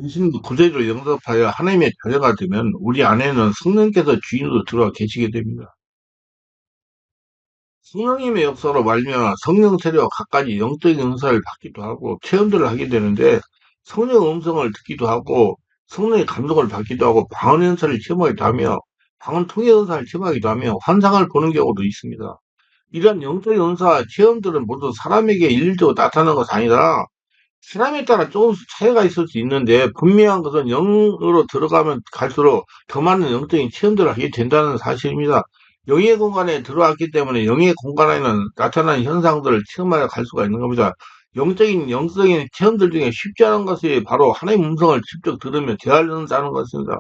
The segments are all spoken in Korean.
예수님도 구제로 영접하여 하나님의 자녀가 되면 우리 안에는 성령께서 주인으로 들어와 계시게 됩니다. 성령님의 역사로 말미암아 성령 세례와 갖가지 영적인 은사를 받기도 하고 체험들을 하게 되는데 성령 음성을 듣기도 하고 성령의 감동을 받기도 하고 방언 은사를 체험하기도 하며 방언 통해 은사를 체험하기도 하며 환상을 보는 경우도 있습니다. 이러한 영적인 은사 체험들은 모두 사람에게 일률적으로 나타나는 것이 아니라 사람에 따라 조금씩 차이가 있을 수 있는데 분명한 것은 영으로 들어가면 갈수록 더 많은 영적인 체험들을 하게 된다는 사실입니다. 영의 공간에 들어왔기 때문에 영의 공간에는 나타나는 현상들을 체험하여 갈 수가 있는 겁니다. 영적인 체험들 중에 쉽지 않은 것이 바로 하나님의 음성을 직접 들으며 대화하는 것입니다.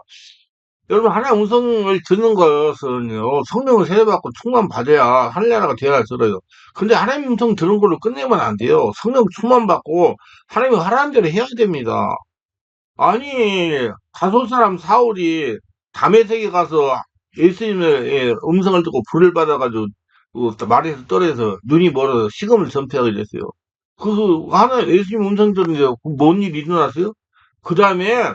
여러분, 하나님의 음성을 듣는 것은요, 성령을 세례받고 충만받아야 하늘나라가 되어야 들어요. 근데 하나님의 음성 들은 걸로 끝내면 안 돼요. 성령 충만받고 하나님이 하라는 대로 해야 됩니다. 아니, 다섯 사람 사울이 다메섹에 가서 예수님의 음성을 듣고 불을 받아가지고 말에서 떨어져서 눈이 멀어서 식음을 전폐하게 됐어요. 하나 예수님 음성 들은데 뭔 일이 일어났어요? 그 다음에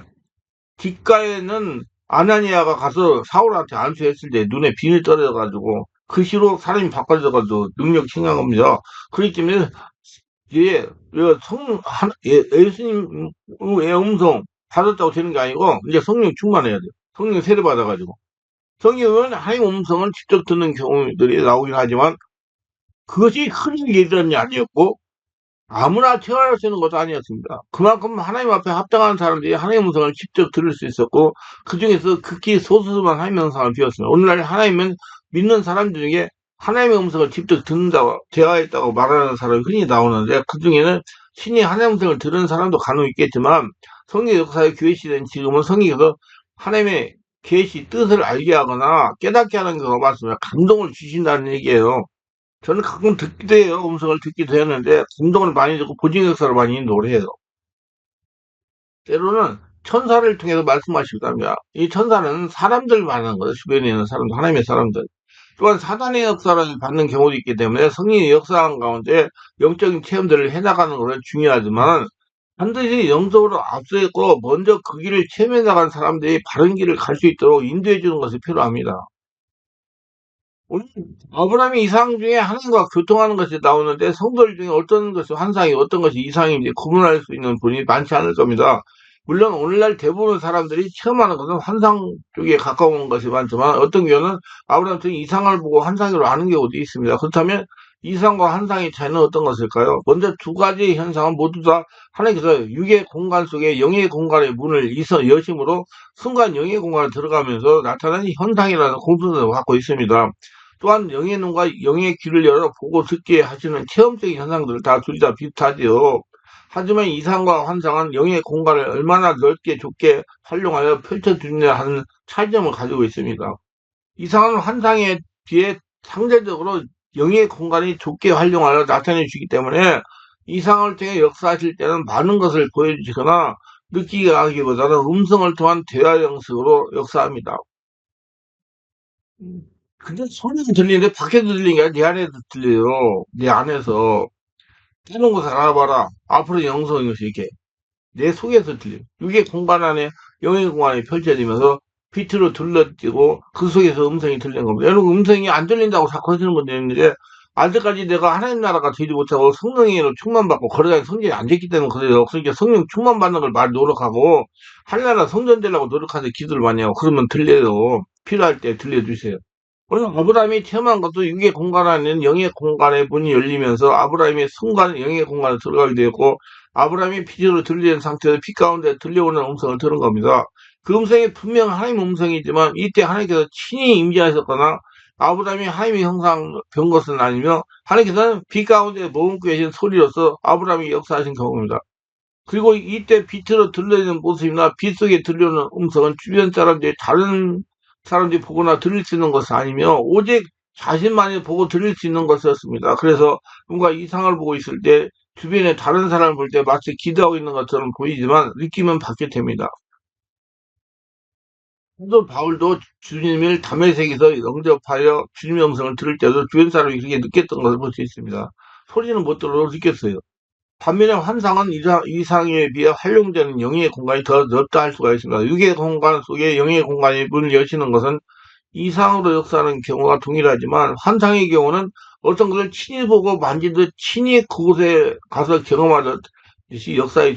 뒷가에는 아나니아가 가서 사울한테 안수했을 때 눈에 비늘 떨어져가지고 그 시로 사람이 바꿔져가지고 능력 행한 겁니다. 그렇기 때문에 예, 예수님의 음성 받았다고 되는 게 아니고 이제 성령 충만해야 돼요. 성령 세례 받아가지고 성령은 하나님 음성을 직접 듣는 경우들이 나오긴 하지만 그것이 흔히 일어난 게 아니었고 아무나 체험할 수 있는 것도 아니었습니다. 그만큼 하나님 앞에 합당한 사람들이 하나님의 음성을 직접 들을 수 있었고 그 중에서 극히 소수만 하나님의 음성을 비웠습니다. 오늘날 하나님은 믿는 사람들 중에 하나님의 음성을 직접 듣는다고 대화했다고 말하는 사람이 흔히 나오는데 그 중에는 신이 하나님의 음성을 들은 사람도 간혹 있겠지만 성경 역사의 교회 시대는 지금은 성경에서 하나님의 계시 뜻을 알게 하거나 깨닫게 하는 경우가 많습니다. 감동을 주신다는 얘기예요. 저는 가끔 듣기도 해요. 음성을 듣기도 했는데 감동을 많이 듣고 보증 역사를 많이 인도를 해요. 때로는 천사를 통해서 말씀하시기도 합니다. 이 천사는 사람들 말하는 거예요. 주변에 있는 사람들, 하나님의 사람들. 또한 사단의 역사를 받는 경우도 있기 때문에 성령의 역사한 가운데 영적인 체험들을 해나가는 것은 중요하지만 반드시 영적으로 앞서 있고 먼저 그 길을 체험해 나간 사람들이 바른 길을 갈 수 있도록 인도해 주는 것이 필요합니다. 오늘 아브라함이 이상 중에 하나님과 교통하는 것이 나오는데 성도들 중에 어떤 것이 환상이 어떤 것이 이상인지 구분할 수 있는 분이 많지 않을 겁니다. 물론 오늘날 대부분 사람들이 체험하는 것은 환상 쪽에 가까운 것이 많지만 어떤 경우는 아브라함처럼 이상을 보고 환상으로 아는 경우도 있습니다. 그렇다면 이상과 환상의 차이는 어떤 것일까요? 먼저 두 가지 현상은 모두 다 하나님께서 육의 공간 속에 영의 공간의 문을 여심으로 순간 영의 공간에 들어가면서 나타나는 현상이라는 공통점을 갖고 있습니다. 또한 영의 눈과 영의 귀를 열어 보고 듣게 하시는 체험적인 현상들 다 둘 다 비슷하지요. 하지만 이상과 환상은 영의 공간을 얼마나 넓게 좁게 활용하여 펼쳐주느냐 하는 차이점을 가지고 있습니다. 이상은 환상에 비해 상대적으로 영의 공간이 좁게 활용하여 나타내 주기 때문에 이상을 통해 역사하실 때는 많은 것을 보여주시거나 느끼게 하기보다는 음성을 통한 대화 형식으로 역사합니다. 근데 소리는 들리는데 밖에서 들리는 게 아니라 내 안에서 들려요. 내 안에서. 다른 곳을 알아봐라. 앞으로 영성이 이렇게 내 속에서 들려요. 이게 공간 안에 영의 공간이 펼쳐지면서 빛으로 둘러지고 그 속에서 음성이 들리는 겁니다. 여러분 음성이 안 들린다고 자꾸 하시는 분들이 있는데 아직까지 내가 하나님 나라가 되지 못하고 성령으로 충만받고 걸어다니는 성전이 안 됐기 때문에 그래요. 그러니까 성령 충만받는 걸 많이 노력하고 하나님 성전 되려고 노력하는데 기도를 많이 하고 그러면 들려요. 필요할 때 들려주세요. 물론 아브라함이 체험한 것도 육의 공간 안에는 영의 공간의 문이 열리면서 아브라함이 순간 영의 공간에 들어가게 되었고 아브라함이 피지로 들리는 상태에서 피 가운데 들려오는 음성을 들은 겁니다. 그 음성이 분명 하나님의 음성이지만 이때 하나님께서 친히 임재하셨거나 아브라함이 하나님의 형상 본 것은 아니며 하나님께서는 피 가운데 머금고 계신 소리로서 아브라함이 역사하신 경우입니다. 그리고 이때 빛으로 들려지는 모습이나 빛 속에 들려오는 음성은 주변 사람들이 다른 사람들이 보거나 들릴 수 있는 것은 아니며 오직 자신만이 보고 들릴 수 있는 것이었습니다. 그래서 뭔가 이상을 보고 있을 때 주변에 다른 사람을 볼 때 마치 기도하고 있는 것처럼 보이지만 느낌은 받게 됩니다. 사도 바울도 주님을 담에색에서 영접하여 주님의 음성을 들을 때도 주변 사람이 그렇게 느꼈던 것을 볼 수 있습니다. 소리는 못 들어도 느꼈어요. 반면에 환상은 이상에 비해 활용되는 영의 공간이 더 넓다 할 수가 있습니다. 육의 공간 속에 영의 공간이 문을 여시는 것은 이상으로 역사하는 경우가 동일하지만 환상의 경우는 어떤 것을 친히 보고 만지듯 친히 그곳에 가서 경험하듯이 역사해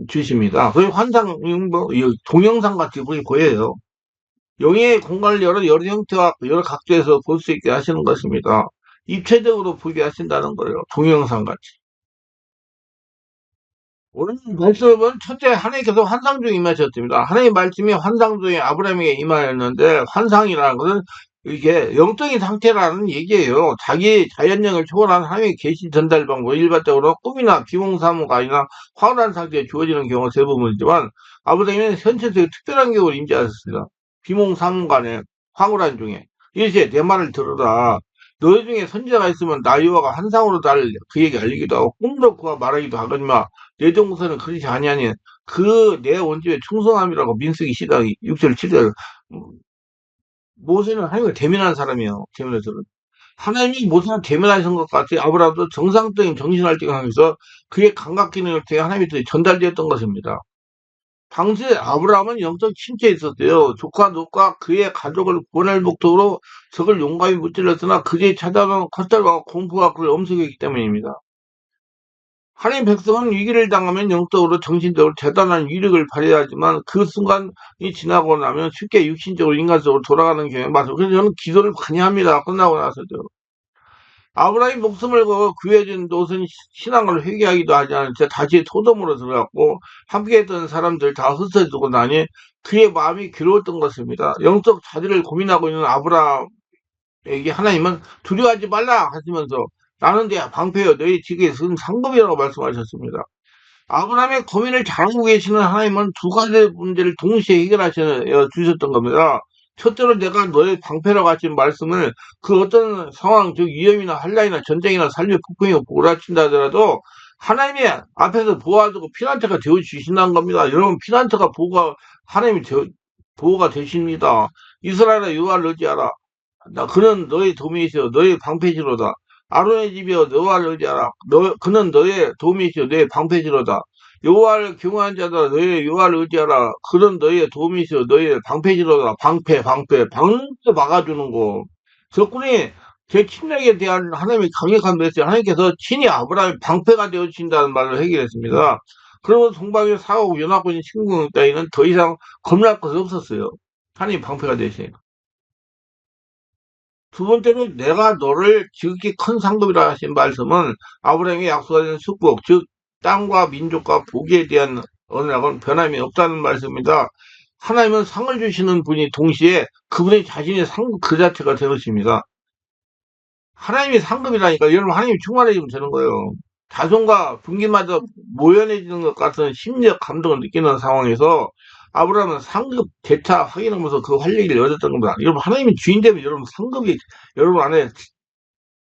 주십니다. 그래서 환상, 뭐, 동영상 같이 보여요. 영의 공간을 여러 형태와 여러 각도에서 볼 수 있게 하시는 것입니다. 입체적으로 보게 하신다는 거예요. 동영상 같이. 오늘 말씀은 첫째 하나님께서 환상 중에 임하셨습니다. 하나님 말씀이 환상 중에 아브라함에게 임하였는데 환상이라는 것은 이게 영적인 상태라는 얘기예요. 자기 자연력을 초월한 하나님의 계시 전달 방법 일반적으로 꿈이나 비몽사무가 아니라 황홀한 상태에 주어지는 경우가 대부분이지만 아브라함은 현실적으로 특별한 경우를 임재하셨습니다. 비몽사무간에 황홀한 중에 이제 내 말을 들어라. 너희 중에 선지자가 있으면 나 여호와가 환상으로 나를 그에게 알리기도 하고 꿈으로 그와 말하기도 하거니와 내 동서는 그렇지 아니하니 그 내 원죄의 충성함이라고 민수기 시작 6절 7절. 모세는 하나님을 대면한 사람이에요. 대면해서는 하나님이 모세는 대면하신 것 같이 아브라함도 정상적인 정신활동을 하면서 그의 감각 기능을 통해 하나님께 전달되었던 것입니다. 당시에 아브라함은 영적 침체에 있었대요. 조카 롯과 그의 가족을 구원할 목적으로 적을 용감히 무찔렀으나 그제에 찾아간 컷달과 공포가 그를 엄습했기 때문입니다. 하나님 백성은 위기를 당하면 영적으로 정신적으로 대단한 위력을 발휘하지만 그 순간이 지나고 나면 쉽게 육신적으로 인간적으로 돌아가는 경우가 많아요. 그래서 저는 기도를 많이 합니다. 끝나고 나서도. 아브라함이 목숨을 걸고 구해준 롯은 신앙을 회개하기도 하지 않은 채 다시 소돔으로 들어갔고 함께했던 사람들 다 흩어지고 나니 그의 마음이 괴로웠던 것입니다. 영적 자질을 고민하고 있는 아브라함에게 하나님은 두려워하지 말라 하시면서 나는 내 방패여 너희 지극히 쓴 상급이라고 말씀하셨습니다. 아브라함의 고민을 잘 알고 계시는 하나님은 두 가지 문제를 동시에 해결하셔 주셨던 겁니다. 첫째로 내가 너의 방패라고 하신 말씀을 그 어떤 상황, 즉 위험이나 한란이나 전쟁이나 살려 폭풍이 몰아친다 하더라도 하나님이 앞에서 보호하고 피난처가 되어 주신다는 겁니다. 여러분 피난처가 보호가 되십니다. 이스라엘아 여호와를 의지하라. 그는 너의 도움이시여 너의 방패시로다. 아론의 집이여 여호와를 의지하라. 그는 너의 도움이시여 너의 방패시로다. 여호와를 경외한 자들아 너의 여호와를 의지하라. 그는 너의 도움이시여 너의 방패시로다. 방패 막아주는 거. 적군이 제 침략에 대한 하나님의 강력한 메시지 하나님께서 친히 아브라함의 방패가 되어주신다는 말을 해결했습니다. 그러면 동방에 사하고 연합군인 침공 따위는 더 이상 겁날 것이 없었어요. 하나님 방패가 되시니까. 두 번째로 내가 너를 지극히 큰 상급이라 하신 말씀은 아브라함에게 약속하신 축복, 즉 땅과 민족과 복에 대한 언약은 변함이 없다는 말씀입니다. 하나님은 상을 주시는 분이 동시에 그분의 자신의 상급 그 자체가 되십니다. 하나님이 상급이라니까 여러분 하나님이 충만해지면 되는 거예요. 자손과 분기마저 모연해지는 것 같은 심리적 감동을 느끼는 상황에서 아브라함은 상급 대차 확인하면서 그 활력을 얻었던 겁니다. 여러분 하나님이 주인 되면 여러분 상급이 여러분 안에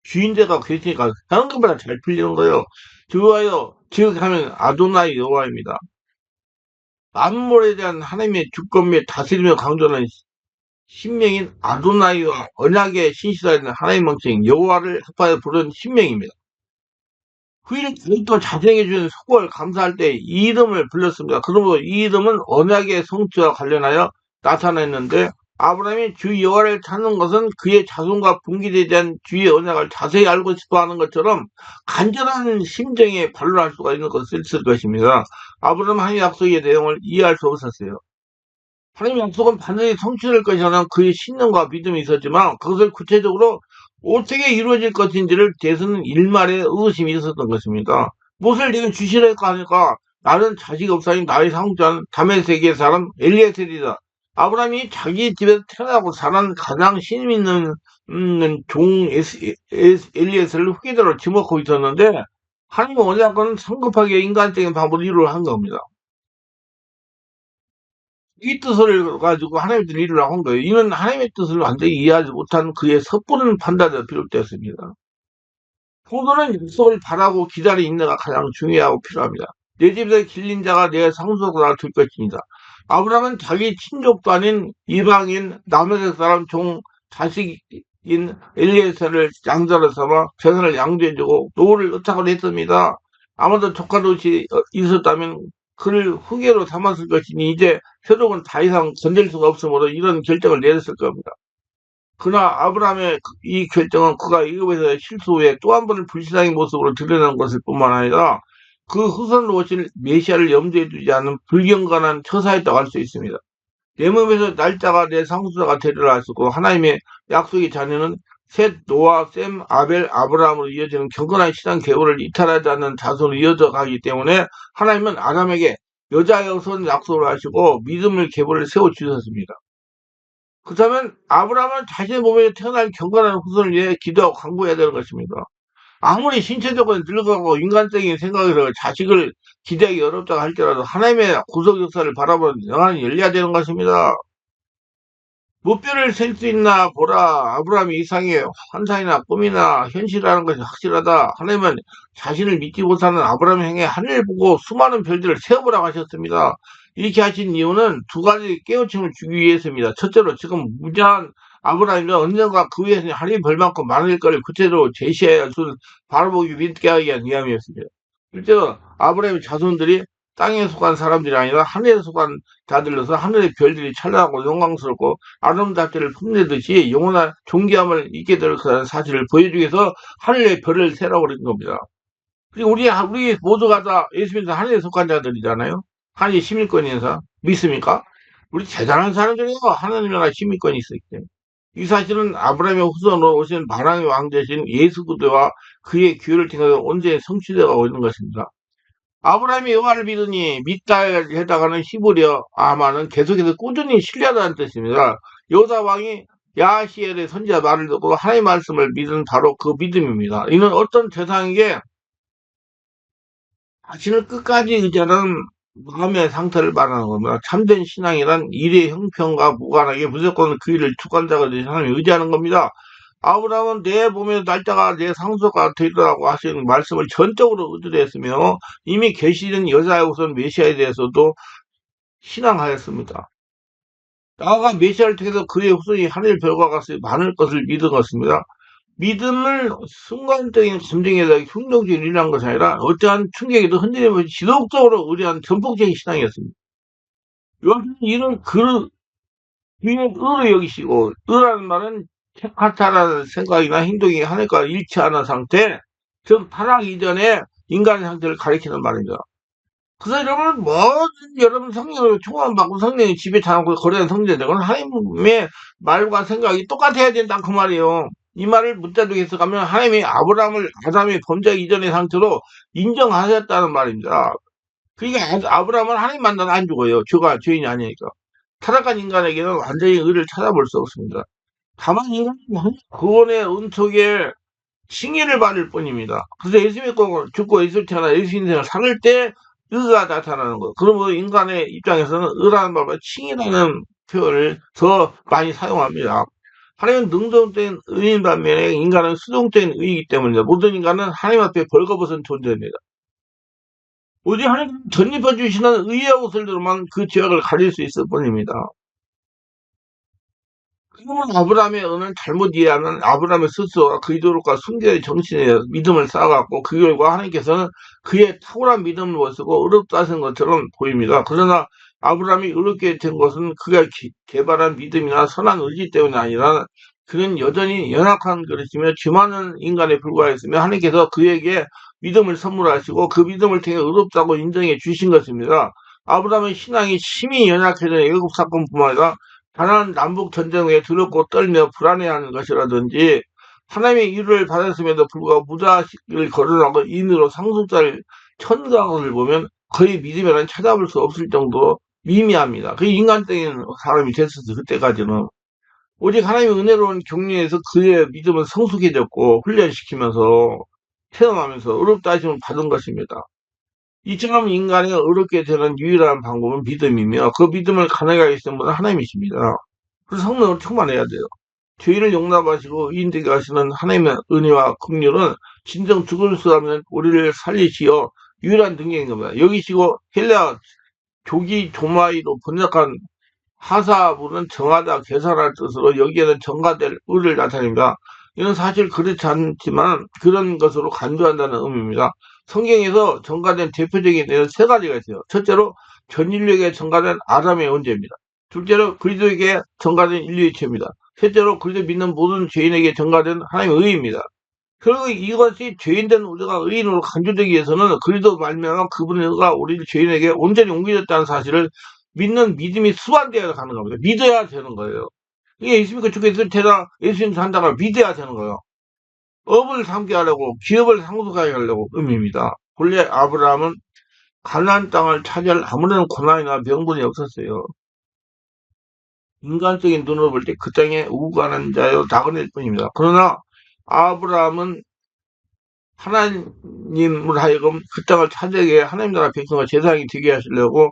주인제가 계시니까 상급보다 잘 풀리는 거예요. 주와여 즉 하면 아도나이 여호와입니다. 만물에 대한 하나님의 주권 및 다스림을 강조하는 신명인 아도나이와 언약의 신실하는 하나님 명칭 여호와를 합하여 부른 신명입니다. 후일 또 자생해 주는 속을 감사할 때 이 이름을 불렀습니다. 그러므로 이 이름은 언약의 성취와 관련하여 나타났는데 아브라함이 주 여호와를 찾는 것은 그의 자손과 분기에 대한 주의 언약을 자세히 알고 싶어하는 것처럼 간절한 심정에 반론할 수가 있는 것을 있을 것입니다. 아브라함 하나님의 약속의 내용을 이해할 수 없었어요. 하나님의 약속은 반드시 성취될 것이라는 그의 신념과 믿음이 있었지만 그것을 구체적으로 어떻게 이루어질 것인지를 대해서는 일말의 의심이 있었던 것입니다. 무엇을 내가 주시랄까 하니까 나는 자식 없사니 나의 상주한 다메섹의 사람 엘리에셀이다. 아브라함이 자기 집에서 태어나고 자란 가장 신임 있는 종 엘리에셀을 후계자로 지목하고 있었는데 하나님은 언약은 성급하게 인간적인 방법으로 이루어 한 겁니다. 이 뜻을 가지고 하나님의 뜻을 이루려고 한 거예요. 이는 하나님의 뜻을 완전히 이해하지 못한 그의 섣부른 판단에 비롯되었습니다. 성도는 약속을 바라고 기다리는 인내가 가장 중요하고 필요합니다. 내 집에서 길린 자가 내 상속을 줄 것입니다. 아브라함은 자기 친족도 아닌 이방인 남에색 사람 종 자식인 엘리에셀을 양자로 삼아 재산을 양도해주고 노를 의탁을 했습니다. 아마도 조카롯이 있었다면 그를 후계로 삼았을 것이니 이제 세족은 더 이상 건들 수가 없으므로 이런 결정을 내렸을 겁니다. 그러나 아브라함의 이 결정은 그가 애굽에서 실수 후에 또 한 번의 불신앙의 모습으로 드러난 것일 뿐만 아니라 그 후손으로 오실 메시아를 염두에 두지 않은 불경건한 처사였다고 할 수 있습니다. 내 몸에서 날짜가 내 상속자가 되리라 하시고 하나님의 약속의 자녀는 셋, 노아, 셈, 아벨, 아브라함으로 이어지는 경건한 신앙 계보를 이탈하지 않는 자손으로 이어져 가기 때문에 하나님은 아담에게 여자의 선 약속을 하시고 믿음의 계보를 세워주셨습니다. 그렇다면 아브라함은 자신의 몸에 태어날 경건한 후손을 위해 기도하고 간구해야 되는 것입니다. 아무리 신체적으로 늙어가고 인간적인 생각으로 자식을 기대하기 어렵다고 할지라도 하나님의 구속 역사를 바라보는 영안이 열려야 되는 것입니다. 무뼈를 셀 수 있나 보라. 아브라함이 이상의 환상이나 꿈이나 현실이라는 것이 확실하다. 하나님은 자신을 믿지 못하는 아브라함을 향해 하늘을 보고 수많은 별들을 세어보라고 하셨습니다. 이렇게 하신 이유는 두 가지 깨우침을 주기 위해서입니다. 첫째로 지금 무지한 아브라함이 언젠가 그 위에서 하늘이 별만큼 많을 것을 구체적으로 제시해야 바라보기 믿게 하기 위함이었습니다. 실제로 아브라함의 자손들이 땅에 속한 사람들이 아니라 하늘에 속한 자들로서 하늘의 별들이 찬란하고 영광스럽고 아름답기를 뽐내듯이 영원한 존귀함을 잊게 될 거라는 사실을 보여주기 위해서 하늘의 별을 세라고 그런 겁니다. 그리고 우리 모두가 다 예수 믿는 하늘에 속한 자들이잖아요. 하늘의 시민권이어서 믿습니까? 우리 대단한 사람들이요. 하나님이나 시민권이 있었기 때문에. 이 사실은 아브라함의 후손으로 오신 바람의 왕 대신 예수 그리스도와 그의 교회를 통해서 온전히 성취되어 있는 것입니다. 아브라함이 여호와를 믿으니 믿다에 해당하는 히브리어 아마는 계속해서 꾸준히 신뢰하다는 뜻입니다. 여호사 왕이 야시엘의 선지자 말을 듣고 하나님의 말씀을 믿은 바로 그 믿음입니다. 이는 어떤 대상에게 자신을 끝까지 의지하는 마음의 상태를 말하는 겁니다. 참된 신앙이란 일의 형편과 무관하게 무조건 그 일을 주관자가 되신 하나님을 의지하는 겁니다. 아브라함은 내 몸의 날짜가 내 상속가 되리라고 하시는 말씀을 전적으로 의지했으며 이미 계시된 여자의 우선 메시아에 대해서도 신앙하였습니다. 나아가 메시아를 통해서 그의 후손이 하늘 별과 같이 많을 것을 믿은 것입니다. 믿음을 순간적인 감정에 대해 흉동적인 일이라는 것이 아니라 어떠한 충격에도 흔들림 없이 지속적으로 의뢰한 전폭적인 신앙이었습니다. 요즘 이런 그의 의로 여기시고 의라는 말은 체카타라는 생각이나 행동이 하늘과 일치하는 상태, 즉 타락 이전에 인간의 상태를 가리키는 말입니다. 그래서 여러분 뭐든 여러분 성령을 충만받고 성령이 집에 타놓고 거래한 성제들은 하나님의 말과 생각이 똑같아야 된다 그 말이에요. 이 말을 문자로 해석하면 하나님이 아브라함을 아담의 범죄 이전의 상태로 인정하셨다는 말입니다. 그러니까 아브라함은 하나님 만나도 안 죽어요. 죄인이 아니니까. 타락한 인간에게는 완전히 의를 찾아볼 수 없습니다. 다만 인간은 구원의 은총에 칭의를 받을 뿐입니다. 그래서 예수 믿고 죽고 예수 태어나 예수 인생을 살 때 의가 나타나는 것. 그러면 인간의 입장에서는 의라는 말보다 칭의라는 표현을 더 많이 사용합니다. 하나님은 능동적인 의인 반면에 인간은 수동적인 의이기 때문입니다. 모든 인간은 하나님 앞에 벌거벗은 존재입니다. 오직 하나님 전입해 주시는 의의 옷을로만 그 죄악을 가릴 수 있을 뿐입니다. 그러면 아브라함의 은은 잘못 이해하는 아브라함의 스스로가 그리스도로과 순교의 정신에 믿음을 쌓아갖고 그 결과 하나님께서는 그의 탁월한 믿음을 보시고 어렵다 하신 것처럼 보입니다. 그러나 아브라함이 어렵게 된 것은 그가 개발한 믿음이나 선한 의지 때문이 아니라 그는 여전히 연약한 그릇이며 죄많은 인간에 불과했으며 하나님께서 그에게 믿음을 선물하시고 그 믿음을 통해 어렵다고 인정해 주신 것입니다. 아브라함의 신앙이 심히 연약해진 애굽 사건뿐만 아니라 가나안 남북 전쟁 후에 두렵고 떨며 불안해하는 것이라든지 하나님의 이루를 받았음에도 불구하고 무자식을 거론하고 인으로 상속자를 천가한 것을 보면 거의 믿음이라는 찾아볼 수 없을 정도로 미미합니다. 그 인간적인 사람이 됐었어요. 그때까지는. 오직 하나님의 은혜로운 격려에서 그의 믿음은 성숙해졌고 훈련시키면서 체험하면서 어렵다 하심을 받은 것입니다. 이처럼 인간이 어렵게 되는 유일한 방법은 믿음이며 그 믿음을 가능하게 하시는 분은 하나님이십니다. 그래서 성령을 충만해야 돼요. 죄인을 용납하시고 의인되게 하시는 하나님의 은혜와 긍휼은 진정 죽을 수 없는 우리를 살리시어 유일한 능력인 겁니다. 여기시고 헬레아 조기 조마이로 번역한 하사부는 정하다 계산할 뜻으로 여기에는 정가될 의를 나타냅니다. 이는 사실 그렇지 않지만 그런 것으로 간주한다는 의미입니다. 성경에서 전가된 대표적인 예는 세 가지가 있어요. 첫째로 전 인류에게 전가된 아담의 언제입니다. 둘째로 그리스도에게 전가된 인류의 죄입니다. 셋째로 그리스도 믿는 모든 죄인에게 전가된 하나님의 의입니다. 그리고 이것이 죄인된 우리가 의인으로 간주되기 위해서는 그리스도 말미암아 그분의 의가 우리 죄인에게 온전히 옮겨졌다는 사실을 믿는 믿음이 수반되어야 하는 겁니다. 믿어야 되는 거예요. 이게 예수님 그쪽에서 제가 예수님 산다고 믿어야 되는 거예요. 업을 삼게 하려고 기업을 상속하게 하려고 의미입니다. 본래 아브라함은 가나안 땅을 차지할 아무런 고난이나 명분이 없었어요. 인간적인 눈으로 볼 때 그 땅에 우고하는 자요 나그네일 뿐입니다. 그러나 아브라함은 하나님을 하여금 그 땅을 차지하게 하나님 나라 백성과 제사장이 되게 하시려고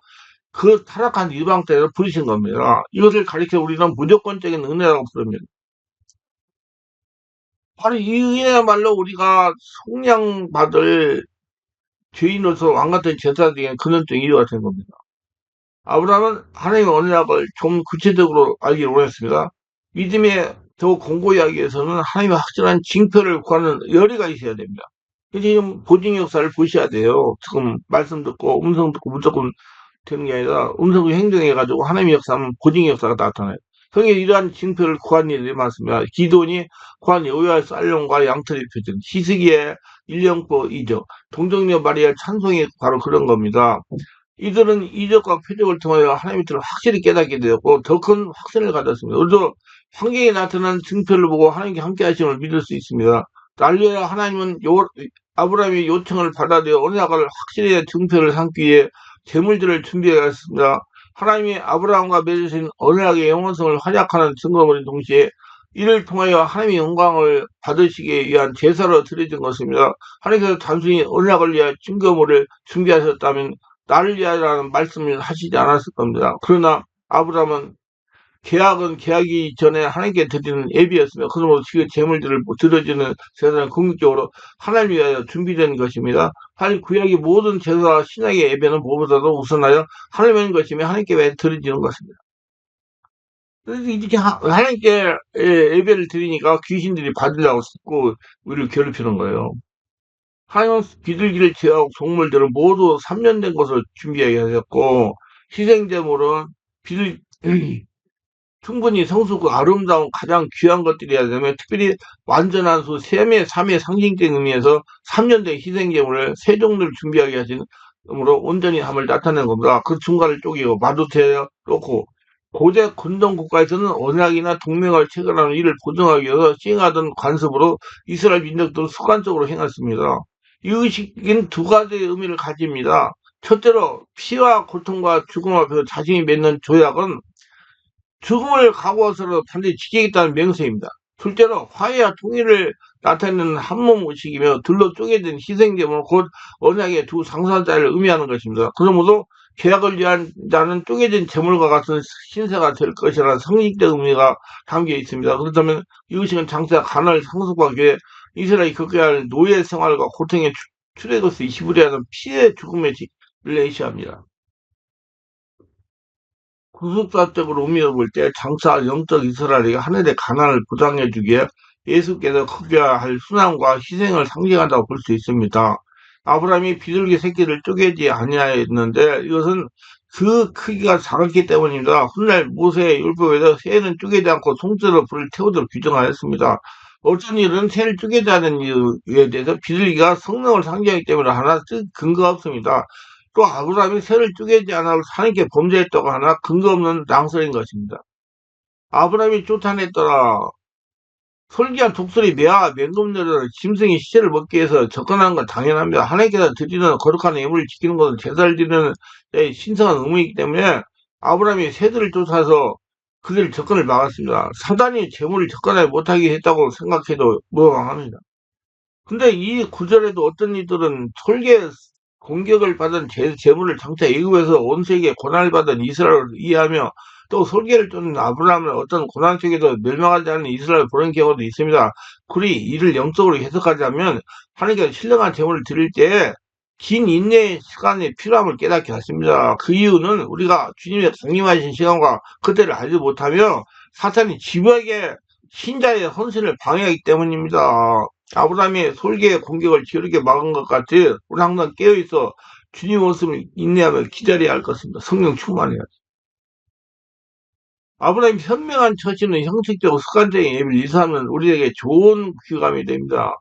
그 타락한 이방 땅에서 부르신 겁니다. 이것을 가리켜 우리는 무조건적인 은혜라고 부릅니다. 바로 이 은혜야말로 우리가 속량받을 죄인으로서 왕같은 제사장의 근원적 이유가 된 겁니다. 아브라함은 하나님의 언약을 좀 구체적으로 알기를 원했습니다. 믿음에 더 공고히 하기 위해서는 하나님의 확실한 징표를 구하는 열의가 있어야 됩니다. 지금 보증 역사를 보셔야 돼요. 지금 말씀 듣고 음성 듣고 무조건 되는 게 아니라 음성 행동해가지고 하나님의 역사하면 보증 역사가 나타나요. 성경에 이러한 징표를 구한 일이 많습니다. 기도니 구한 여호와의 쌀용과 양털의 표징, 히스기야의 일령포 이적, 동정녀 마리아의 찬송이 바로 그런 겁니다. 이들은 이적과 표적을 통하여 하나님의 뜻을 확실히 깨닫게 되었고 더 큰 확신을 가졌습니다. 우리도 환경에 나타난 증표를 보고 하나님께 함께 하심을 믿을 수 있습니다. 알려야 하나님은 아브라함의 요청을 받아들여 언약을 확실히 증표를 삼기 위해 재물들을 준비하였습니다. 하나님이 아브라함과 맺으신 언약의 영원성을 활약하는 증거물인 동시에 이를 통하여 하나님의 영광을 받으시기 위한 제사로 드려진 것입니다. 하나님께서 단순히 언약을 위한 증거물을 준비하셨다면 나를 위하여라는 말씀을 하시지 않았을 겁니다. 그러나 아브라함은 계약은 계약이 전에 하나님께 드리는 예비였으며 그러므로 그 재물들을 드려지는 제사는 궁극적으로 하나님 위하여 준비된 것입니다. 사실 구약의 모든 제사와 신약의 예배는 무엇보다도 우선하여 하나님의 것이며 하나님께 왜 드려지는 것입니다. 그래서 이렇게 하나님께 예배를 드리니까 귀신들이 받으려고 듣고 우리를 괴롭히는 거예요. 하나님은 비둘기를 제하고 동물들은 모두 3년 된 것을 준비하게 하셨고 희생제물은 비둘 충분히 성숙고 아름다운 가장 귀한 것들이어야 되면 특별히 완전한 수 셈의 3의 상징적인 의미에서 3년 된 희생제물을 세 종류를 준비하게 하시므로 온전히 함을 나타내는 겁니다. 그 중간을 쪼개고 마두테에 놓고 고대 근동 국가에서는 언약이나 동맹을 체결하는 일을 보증하기 위해서 시행하던 관습으로 이스라엘 민족들은 습관적으로 행했습니다. 이 의식은 두 가지의 의미를 가집니다. 첫째로 피와 고통과 죽음 앞에서 자신이 맺는 조약은 죽음을 각오해서라도 반드시 지키겠다는 맹세입니다. 둘째로 화해와 통일을 나타내는 한몸 의식이며 둘로 쪼개진 희생제물은 곧 언약의 두 상산자를 의미하는 것입니다. 그러므로 계약을 위한 자는 쪼개진 제물과 같은 신세가 될 것이라는 상징적 의미가 담겨 있습니다. 그렇다면 이 의식은 장차 가나안을 상속하기 위해 이스라엘이 겪어야 할 노예 생활과 고통의 출애굽에서 히브리어는 피의 죽음의 를 예시합니다. 구속사적으로 의미를 볼 때 장차 영적 이스라엘에게 하늘의 가난을 보장해 주기에 예수께서 크게야 할 순환과 희생을 상징한다고 볼 수 있습니다. 아브라함이 비둘기 새끼를 쪼개지 아니하였는데 이것은 그 크기가 작았기 때문입니다. 훗날 모세의 율법에서 새는 쪼개지 않고 송수로 불을 태우도록 규정하였습니다. 어떤 일은 새를 쪼개지 않은 이유에 대해서 비둘기가 성령을 상징하기 때문에 하나 근거가 없습니다. 또 아브라함이 새를 쪼개지 않아 하나님께 범죄했다고 하나 근거 없는 낭설인 것입니다. 아브라함이 쫓아냈더라. 솔기한 독수리 매와 맹금들은 짐승이 시체를 먹기 위해서 접근하는 건 당연합니다. 하나님께서 드리는 거룩한 예물을 지키는 것은 제사를 드리는 신성한 의무이기 때문에 아브라함이 새들을 쫓아서 그들 접근을 막았습니다. 사단이 재물을 접근하지 못하게 했다고 생각해도 무방합니다. 근데 이 구절에도 어떤 이들은 설계 공격을 받은 재물을 장차 애굽에서 온 세계에 고난을 받은 이스라엘을 이해하며 또 설계를 쫓는 아브라함을 어떤 고난 속에서 멸망하지 않는 이스라엘을 보는 경우도 있습니다. 그리 이를 영적으로 해석하자면 하나님께서 신령한 재물을 드릴 때 긴 인내의 시간이 필요함을 깨닫게 하십니다. 그 이유는 우리가 주님의 강림하신 시간과 그때를 알지 못하며 사탄이 지부하게 신자의 헌신을 방해하기 때문입니다. 아브라함이 솔개의 공격을 지르게 막은 것 같이 우리 항상 깨어있어 주님 모습을 인내하며 기다려야 할 것입니다. 성령 충만해야. 아브라함 현명한 처지는 형식적으로 습관적인 예비를 이수하면 우리에게 좋은 귀감이 됩니다.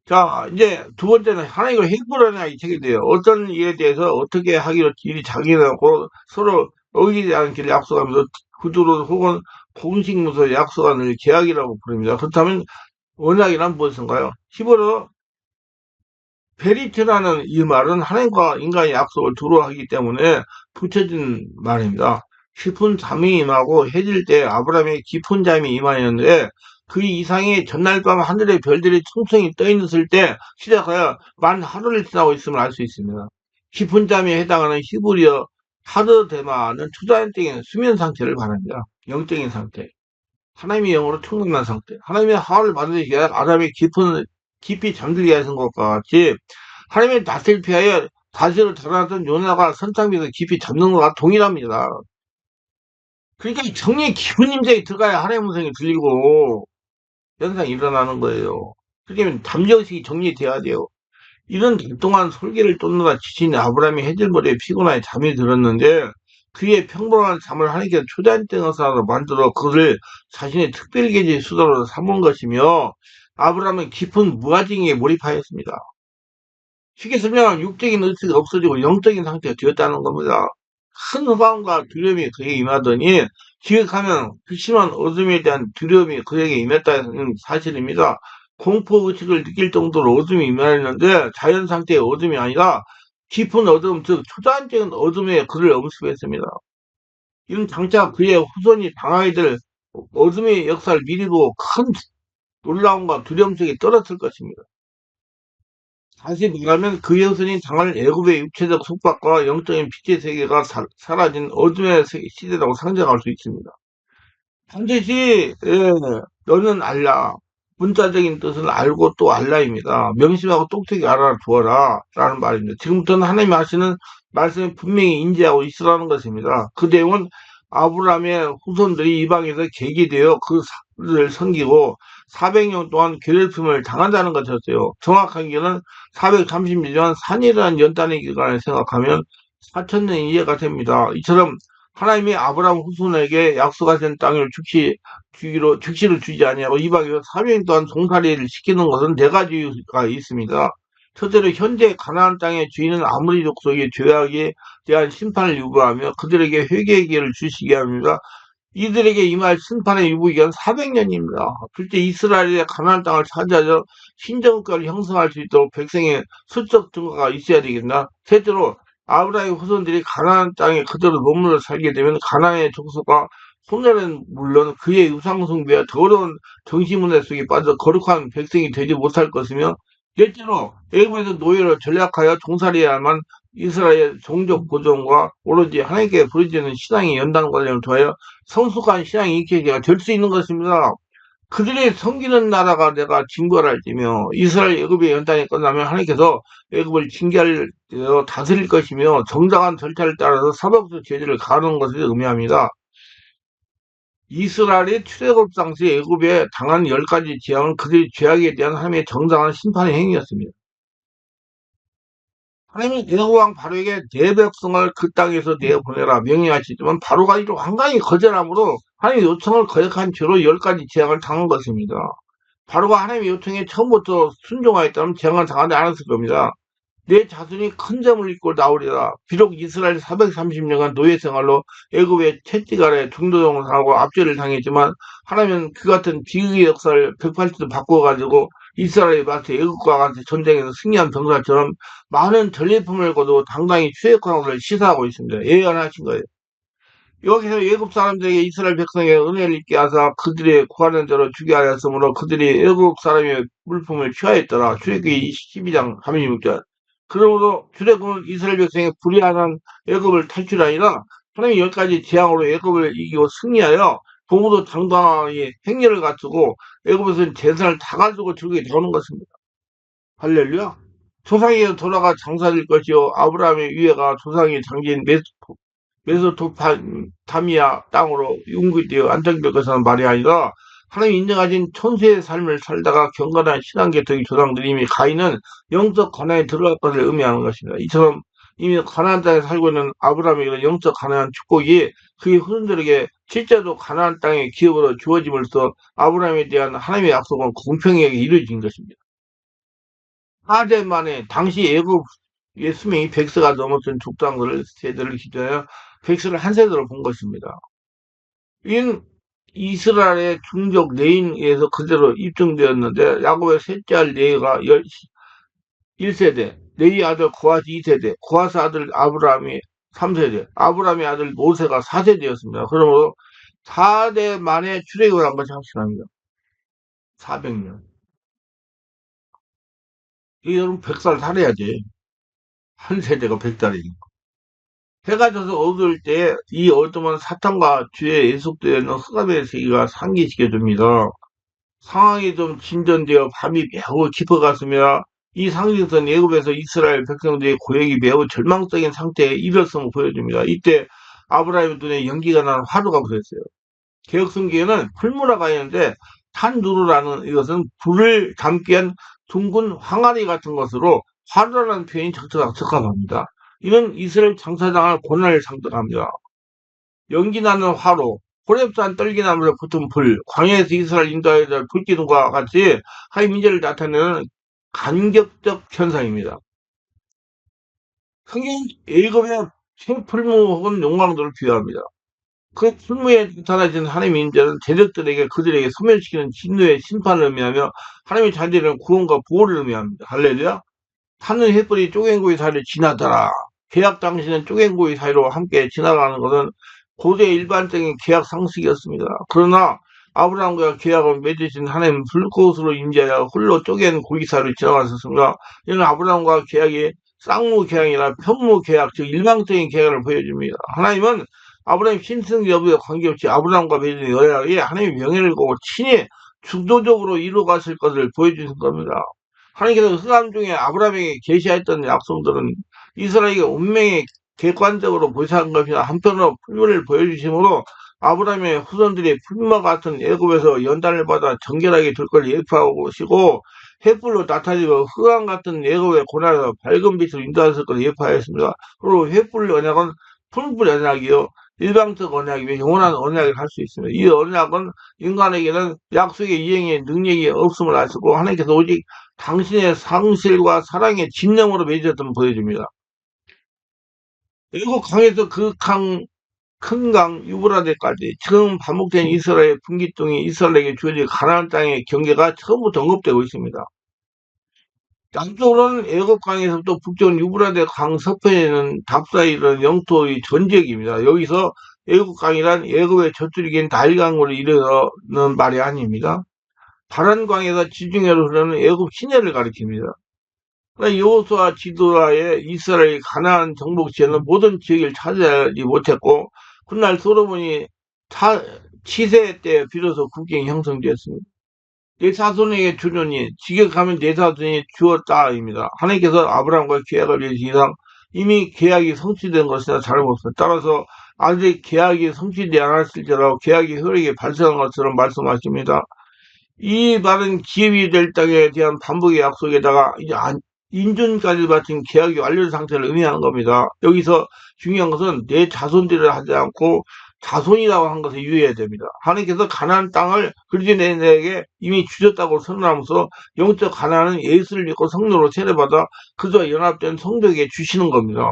자, 이제 두 번째는 하나님과 행보라는 이 책이 돼요. 어떤 일에 대해서 어떻게 하기로 일이 자기하고 서로 어기지 않기를 약속하면서 구두로 혹은 공식문서 약속하는 계약이라고 부릅니다. 그렇다면 언약이란 무엇인가요? 히브리어 베리트라는 이 말은 하나님과 인간의 약속을 두루 하기 때문에 붙여진 말입니다. 깊은 잠이 임하고 해질 때 아브라함의 깊은 잠이 임하였는데 그 이상이 전날 밤 하늘의 별들이 총총히 떠 있을 때 시작하여 만 하루를 지나고 있음을 알 수 있습니다. 깊은 잠에 해당하는 히브리어 하드데마는 초자연적인 수면 상태를 말합니다. 영적인 상태. 하나님의 영으로 충만한 상태. 하나님의 하를 받으시기 위해 아담이 깊이 잠들게 하신 것과 같이 하나님의 낯을 피하여 다시를 달아났던 요나가 선창비에서 깊이 잠든 것과 동일합니다. 그러니까 정리의 깊은 임재에 들어가야 하나님의 음성이 들리고 현상이 일어나는 거예요. 그러면 잠재의식이 정리돼야 돼요. 이런 날 동안 솔개를 쫓느라 지친 아브라함이 해질머리에 피곤하여 잠이 들었는데 그의 평범한 잠을 하나님께서 초자연적으로 만들어 그를 자신의 특별계시의 수단으로 삼은 것이며 아브라함은 깊은 무아징에 몰입하였습니다. 쉽게 설명하면 육적인 의식이 없어지고 영적인 상태가 되었다는 겁니다. 큰 호감과 두려움이 그에게 임하더니 기획하면 극심한 어둠에 대한 두려움이 그에게 임했다는 사실입니다. 공포 의식을 느낄 정도로 어둠이 임하였는데 자연 상태의 어둠이 아니라 깊은 어둠, 즉 초자연적인 어둠에 그를 엄습했습니다. 이런 장차 그의 후손이 당하게 될 어둠의 역사를 미리도 큰 놀라움과 두려움 속에 떨었을 것입니다. 다시 말하면 그의 후손이 당할 애굽의 육체적 속박과 영적인 빛의 세계가 사라진 어둠의 시대라고 상정할 수 있습니다. 반드시 너는 알라. 문자적인 뜻은 알고 또 알라입니다. 명심하고 똑똑히 알아두어라 라는 말입니다. 지금부터는 하나님이 하시는 말씀을 분명히 인지하고 있으라는 것입니다. 그 내용은 아브라함의 후손들이 이방에서 계기되어 그를 섬기고 400년 동안 괴롭힘을 당한다는 것이었어요. 정확하게는 430년 산이라는 연단의 기간을 생각하면 4천년이 이해가 됩니다. 이처럼 하나님이 아브라함 후손에게 약속하신 땅을 즉시로 주지 아니하고 이방에서 3년 동안 종살이를 시키는 것은 네 가지가 있습니다. 첫째로 현재 가나안 땅의 주인은 아무리 족속의 죄악에 대한 심판을 유보하며 그들에게 회개의 기회를 주시게 합니다. 이들에게 임할 심판의 유보기간 400년입니다. 둘째, 이스라엘의 가나안 땅을 차지하여 신정국가를 형성할 수 있도록 백성의 수적 증거가 있어야 되겠나. 셋째로 아브라함의 후손들이 가나안 땅에 그대로 머물러 살게 되면 가나안의 족속과 소멸은 물론 그의 우상숭배와 더러운 정치문화 속에 빠져 거룩한 백성이 되지 못할 것이며 넷째로 애굽에서 노예로 전락하여 종살이야만 이스라엘 종족 보존과 오로지 하나님께 부르짖는 신앙의 연단 과정을 통하여 성숙한 신앙의 인격체가 될 수 있는 것입니다. 그들이 섬기는 나라가 내가 징벌할 때며 이스라엘 애굽의 연단이 끝나면 하나님께서 애굽을 징계할 다스릴 것이며 정당한 절차를 따라서 사법적 제재를 가하는 것을 의미합니다. 이스라엘의 출애굽 당시 애굽에 당한 10가지 재앙은 그들의 죄악에 대한 하나님의 정당한 심판의 행위였습니다. 하나님이 애굽 왕 바로에게 내 백성을 그 땅에서 내보내라 명령하시지만 바로가 이로 완강히 거절함으로 하나님의 요청을 거역한 죄로 10가지 재앙을 당한 것입니다. 바로가 하나님의 요청에 처음부터 순종하였다면 재앙을 당하지 않았을 겁니다. 내 자손이 큰 점을 입고 나오리라. 비록 이스라엘 430년간 노예 생활로 애굽의 채찍 아래 중도종을 당하고 압제를 당했지만 하나님은 그 같은 비극의 역사를 180도 바꿔가지고 이스라엘이 마치 애국과 같이 전쟁에서 승리한 병사처럼 많은 전리품을 거두고 당당히 추격하는 것을 시사하고 있습니다. 예언하신 거예요. 여기서 애굽 사람들에게 이스라엘 백성에게 은혜를 입게 하사 그들의 구하는 대로 주게 하였으므로 그들이 애굽 사람의 물품을 취하였더라. 출애굽기 12장 36절. 그러므로 출애굽은 이스라엘 백성의 불의한 애굽을 탈출하니라 하나님이 10가지 재앙으로 애굽을 이기고 승리하여 도무도 당당하게 행렬을 갖추고 애굽에서는 재산을 다 가지고 들게 나오는 것입니다. 할렐루야. 조상에게 돌아가 장사될 것이요 아브라함의 위에가 조상의 장지인 메소포타미아 땅으로 융기되어 안정될 것이라는 말이 아니라 하나님이 인정하신 천수의 삶을 살다가 경건한 신앙계통의 조상들이 이미 가인은 영적 가나안에 들어갈 것을 의미하는 것입니다. 이처럼 이미 가나안 땅에 살고 있는 아브라함의 이런 영적 가나안 축복이 그의 후손들에게 실제로 가나안 땅의 기업으로 주어짐으로써 아브라함에 대한 하나님의 약속은 공평하게 이루어진 것입니다. 4대 만에 당시 애굽 예수명이 100세가 넘었던 족장들 세대를 기준하여 100세를 한 세대로 본 것입니다. 이는 이스라엘의 중족 레인에서 그대로 입증되었는데 야곱의 셋째 알 레이가 1세대, 레이 아들 고아스 2세대, 고아스 아들 아브라함이 3세대, 아브라함의 아들 모세가 4세대였습니다. 그러므로 4대 만에 출애굽을 한 것이 확실합니다. 400년. 이 여러분 100살 살아야지. 한 세대가 100살이니까. 해가 져서 어두울 때 이 어둠은 사탄과 주의 예속되어 있는 흑암의 세계가 상기시켜줍니다. 상황이 좀 진전되어 밤이 매우 깊어갔으며 이 상징선 애굽에서 이스라엘 백성들의 고역이 매우 절망적인 상태에 이르렀음을 보여줍니다. 이때 아브라함의 눈에 연기가 나는 화두가 보였어요. 개혁성경에는 풀무라가 있는데 탄누르라는 이것은 불을 담기 위한 둥근 항아리 같은 것으로 화두라는 표현이 적합합니다. 이는 이스라엘 장사장을 고난을 상징합니다. 연기 나는 화로, 호렙산 떨기나무를 붙은 불, 광야에서 이스라엘 인도하여 불기둥과 같이 하나님 민재를 나타내는 간격적 현상입니다. 성경 애굽의 새풀무 혹은 용광도를 비유합니다. 그 풀무에 나타나신 하나님의 인재는 대적들에게 그들에게 소멸시키는 진노의 심판을 의미하며 하나님의 자녀들은 구원과 보호를 의미합니다. 할렐루야. 타는 햇불이 쪼갠고의 사이를 지나더라. 계약 당시는 쪼갠고의 사이로 함께 지나가는 것은 고대의 일반적인 계약 상식이었습니다. 그러나 아브라함과 계약을 맺으신 하나님 불꽃으로 임재하여 홀로 쪼갠 고기 사이를 지나갔었습니다. 이는 아브라함과 계약이 쌍무 계약이나 편무 계약, 즉 일방적인 계약을 보여줍니다. 하나님은 아브라함 신승 여부에 관계없이 아브라함과 맺은 언약이 하나님의 명예를 보고 친히 주도적으로 이루어갔을 것을 보여주신 겁니다. 하나님께서 흑암 중에 아브라함에게 계시했던 약속들은 이스라엘에게 운명의 객관적으로 보시한 것이나 한편으로 풀무를 보여주심으로 아브라함의 후손들이 풀무와 같은 애굽에서 연단을 받아 정결하게 될 걸 예표하시고 횃불로 나타내고 흑암 같은 애굽의 고난에서 밝은 빛으로 인도하실 것을 예표하였습니다. 그리고 횃불 언약은 풀불 언약이요 일방적 언약이며 영원한 언약을 할 수 있습니다. 이 언약은 인간에게는 약속의 이행의 능력이 없음을 아시고 하나님께서 오직 당신의 상실과 사랑의 진정으로 맺으셨음을 보여줍니다. 일곱 강에서 큰 강 유브라데까지 처음 반복된 이스라엘 분기둥이 이스라엘에게 주어진 가나안 땅의 경계가 처음부터 언급되고 있습니다. 남쪽으로는 애굽 강에서부터 북쪽은 유브라데 강 서편에는 답사에 이르는 영토의 전 지역입니다. 여기서 애굽 강이란 애굽의 저줄이긴 나일강으로 이르는 말이 아닙니다. 다른 강에서 지중해로 흐르는 애굽 시내를 가리킵니다. 여호수아 지도하에 이스라엘 가나안 정복지에는 모든 지역을 차지하지 못했고 훗날 솔로몬이 치세 때 비로소 국경이 형성되었습니다. 내 자손에게 주노니 지격하면 내 자손이 주었다입니다. 하나님께서 아브라함과 계약을 위해서 이상 이미 계약이 성취된 것이나 다름없습니다. 따라서 아직 계약이 성취되지 않았을지라도 계약이 혈액에 발생한 것처럼 말씀하십니다. 이 말은 기업이 될 땅에 대한 반복의 약속에다가 이제 인준까지 바친 계약이 완료된 상태를 의미하는 겁니다. 여기서 중요한 것은 내 자손들을 하지 않고 자손이라고 한 것에 유의해야 됩니다. 하나님께서 가나안 땅을 그리스도인에게 이미 주셨다고 선언하면서 영적 가나안은 예수를 믿고 성도로 세례받아 그저와 연합된 성도에게 주시는 겁니다.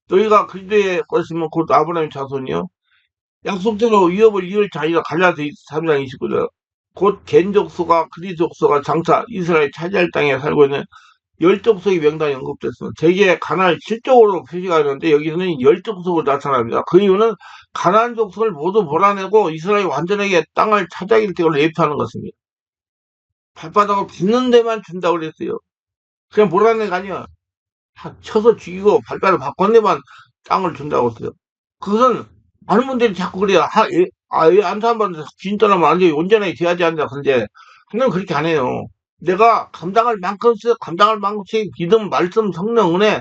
너희가 그리스도의 것이면 곧 아브라함의 자손이요. 약속대로 위협을 이을 자니라 갈라디아 3장 29절. 곧 겐족소가 그리족소가 장차 이스라엘 차지할 땅에 살고 있는 열족속의 명단이 언급됐습니다. 대개 가나안 7족으로 표시가 되는데 여기서는 열족속으로 나타납니다. 그 이유는 가나안 족속을 모두 몰아내고 이스라엘이 완전하게 땅을 차지하게 될 걸 예표하는 것입니다. 발바닥을 밟는 데만 준다고 그랬어요. 그냥 몰아내가 아니야. 쳐서 죽이고 발바닥을 바꿔내만 땅을 준다고 했어요. 그것은 많은 분들이 자꾸 그래요. 안산반도 주인 떠나면 안 돼. 온전하게 돼야지 한다. 근데 하나님 그렇게 안 해요. 내가 감당할 만큼씩 믿음, 말씀, 성령, 은혜,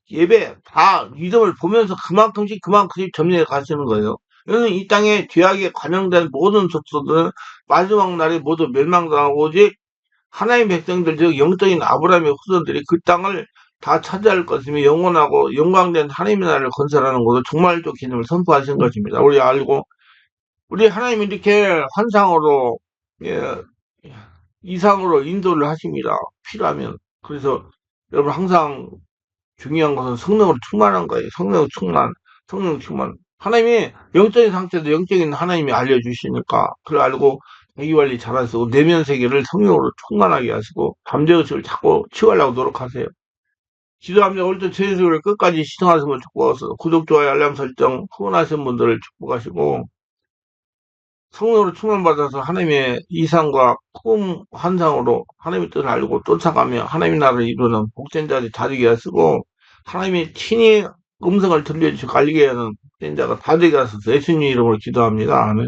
예배 다 믿음을 보면서 그만큼씩 점령해 가시는 거예요. 이는 이 땅에 죄악에 관영된 모든 족속들은 마지막 날에 모두 멸망당하고 오직 하나님 백성들, 즉 영적인 아브라함의 후손들이 그 땅을 다 차지할 것이며 영원하고 영광된 하나님의 나라를 건설하는 것으로 종말적 개념을 선포하신 것입니다. 우리 알고 우리 하나님이 이렇게 환상으로 예, 이상으로 인도를 하십니다. 필요하면. 그래서 여러분 항상 중요한 것은 성령으로 충만한 거예요. 성령 충만, 성령 충만. 하나님이 영적인 상태도 영적인 하나님이 알려주시니까 그걸 알고 자기 관리 잘하시고 내면 세계를 성령으로 충만하게 하시고 잠재의식을 자꾸 치유하려고 노력하세요. 기도하며 오늘도 제수를 끝까지 시청하시는 걸 축복하셔서 구독, 좋아요, 알람 설정 후원하신 분들을 축복하시고 성령으로 충만받아서 하나님의 이상과 꿈 환상으로 하나님의 뜻을 알고 쫓아가며 하나님의 나라를 이루는 복된 자들이 다 되게 하시고 하나님의 친히 음성을 들려주시고 알리게 하는 복된 자가 다 되게 하셔서 예수님 이름으로 기도합니다. 아멘.